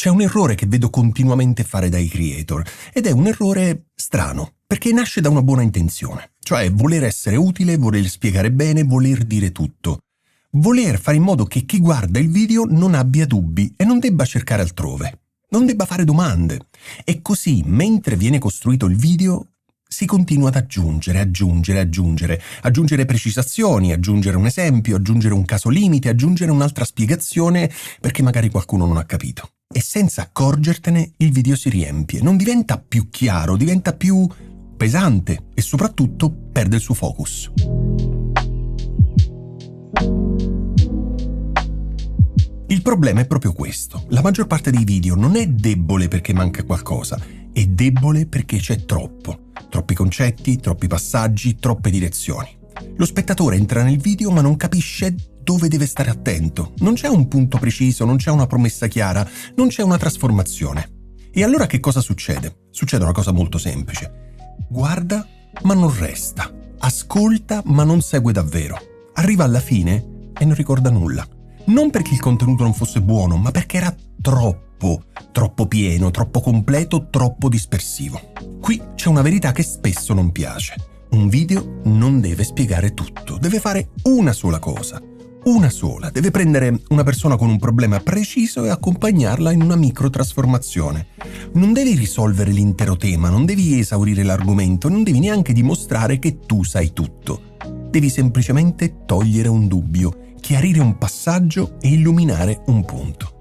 C'è un errore che vedo continuamente fare dai creator ed è un errore strano, perché nasce da una buona intenzione, cioè voler essere utile, voler spiegare bene, voler dire tutto. Voler fare in modo che chi guarda il video non abbia dubbi e non debba cercare altrove, non debba fare domande. E così, mentre viene costruito il video, si continua ad aggiungere precisazioni, aggiungere un esempio, aggiungere un caso limite, aggiungere un'altra spiegazione perché magari qualcuno non ha capito. E senza accorgertene il video si riempie, non diventa più chiaro, diventa più pesante e soprattutto perde il suo focus. Il problema è proprio questo. La maggior parte dei video non è debole perché manca qualcosa, è debole perché c'è troppi concetti, troppi passaggi, troppe direzioni. Lo spettatore entra nel video ma non capisce dove deve stare attento. Non c'è un punto preciso, non c'è una promessa chiara, non c'è una trasformazione. E allora che cosa succede? Succede una cosa molto semplice. Guarda ma non resta. Ascolta ma non segue davvero. Arriva alla fine e non ricorda nulla. Non perché il contenuto non fosse buono, ma perché era troppo pieno, troppo completo, troppo dispersivo. Qui c'è una verità che spesso non piace. Un video non deve spiegare tutto, deve fare una sola cosa. Una sola. Deve prendere una persona con un problema preciso e accompagnarla in una microtrasformazione. Non devi risolvere l'intero tema, non devi esaurire l'argomento, non devi neanche dimostrare che tu sai tutto. Devi semplicemente togliere un dubbio, chiarire un passaggio e illuminare un punto.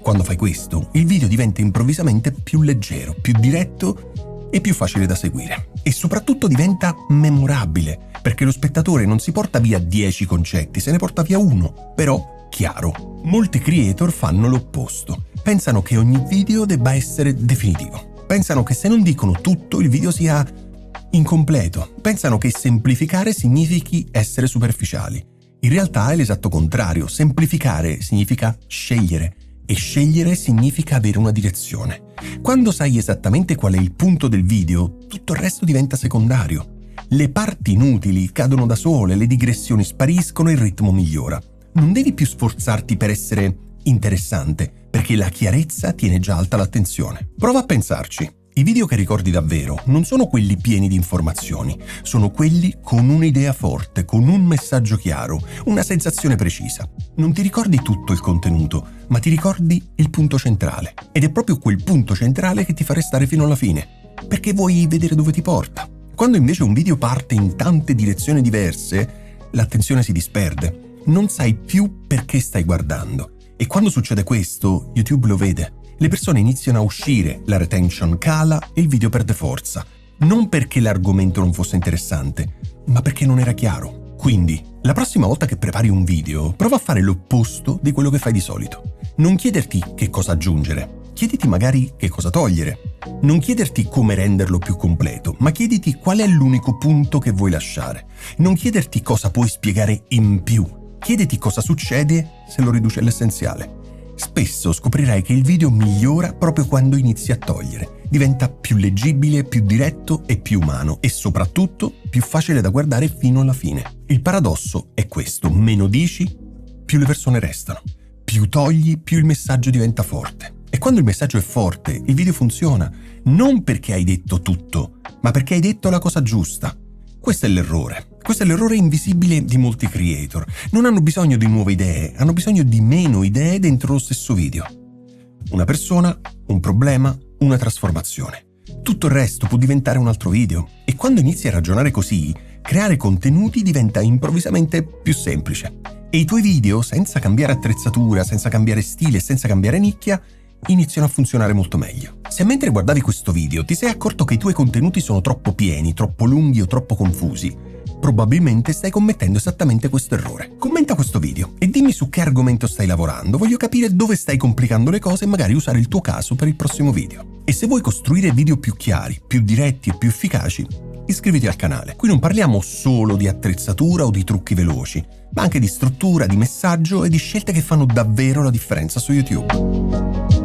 Quando fai questo, il video diventa improvvisamente più leggero, più diretto e più facile da seguire. E soprattutto diventa memorabile, perché lo spettatore non si porta via 10 concetti, se ne porta via uno, però chiaro. Molti creator fanno l'opposto. Pensano che ogni video debba essere definitivo. Pensano che se non dicono tutto, il video sia incompleto. Pensano che semplificare significhi essere superficiali. In realtà è l'esatto contrario. Semplificare significa scegliere. E scegliere significa avere una direzione. Quando sai esattamente qual è il punto del video, tutto il resto diventa secondario. Le parti inutili cadono da sole, le digressioni spariscono e il ritmo migliora. Non devi più sforzarti per essere interessante, perché la chiarezza tiene già alta l'attenzione. Prova a pensarci. I video che ricordi davvero non sono quelli pieni di informazioni, sono quelli con un'idea forte, con un messaggio chiaro, una sensazione precisa. Non ti ricordi tutto il contenuto, ma ti ricordi il punto centrale. Ed è proprio quel punto centrale che ti fa restare fino alla fine, perché vuoi vedere dove ti porta. Quando invece un video parte in tante direzioni diverse, l'attenzione si disperde. Non sai più perché stai guardando. E quando succede questo, YouTube lo vede. Le persone iniziano a uscire, la retention cala e il video perde forza. Non perché l'argomento non fosse interessante, ma perché non era chiaro. Quindi, la prossima volta che prepari un video, prova a fare l'opposto di quello che fai di solito. Non chiederti che cosa aggiungere, chiediti magari che cosa togliere. Non chiederti come renderlo più completo, ma chiediti qual è l'unico punto che vuoi lasciare. Non chiederti cosa puoi spiegare in più, chiediti cosa succede se lo riduci all'essenziale. Spesso scoprirai che il video migliora proprio quando inizi a togliere. Diventa più leggibile, più diretto e più umano e soprattutto più facile da guardare fino alla fine. Il paradosso è questo: meno dici, più le persone restano. Più togli, più il messaggio diventa forte. E quando il messaggio è forte, il video funziona. Non perché hai detto tutto, ma perché hai detto la cosa giusta. Questo è l'errore. Questo è l'errore invisibile di molti creator. Non hanno bisogno di nuove idee, hanno bisogno di meno idee dentro lo stesso video. Una persona, un problema, una trasformazione. Tutto il resto può diventare un altro video. E quando inizi a ragionare così, creare contenuti diventa improvvisamente più semplice. E i tuoi video, senza cambiare attrezzatura, senza cambiare stile, senza cambiare nicchia, iniziano a funzionare molto meglio. Se mentre guardavi questo video ti sei accorto che i tuoi contenuti sono troppo pieni, troppo lunghi o troppo confusi, probabilmente stai commettendo esattamente questo errore. Commenta questo video e dimmi su che argomento stai lavorando. Voglio capire dove stai complicando le cose e magari usare il tuo caso per il prossimo video. E se vuoi costruire video più chiari, più diretti e più efficaci, iscriviti al canale. Qui non parliamo solo di attrezzatura o di trucchi veloci, ma anche di struttura, di messaggio e di scelte che fanno davvero la differenza su YouTube.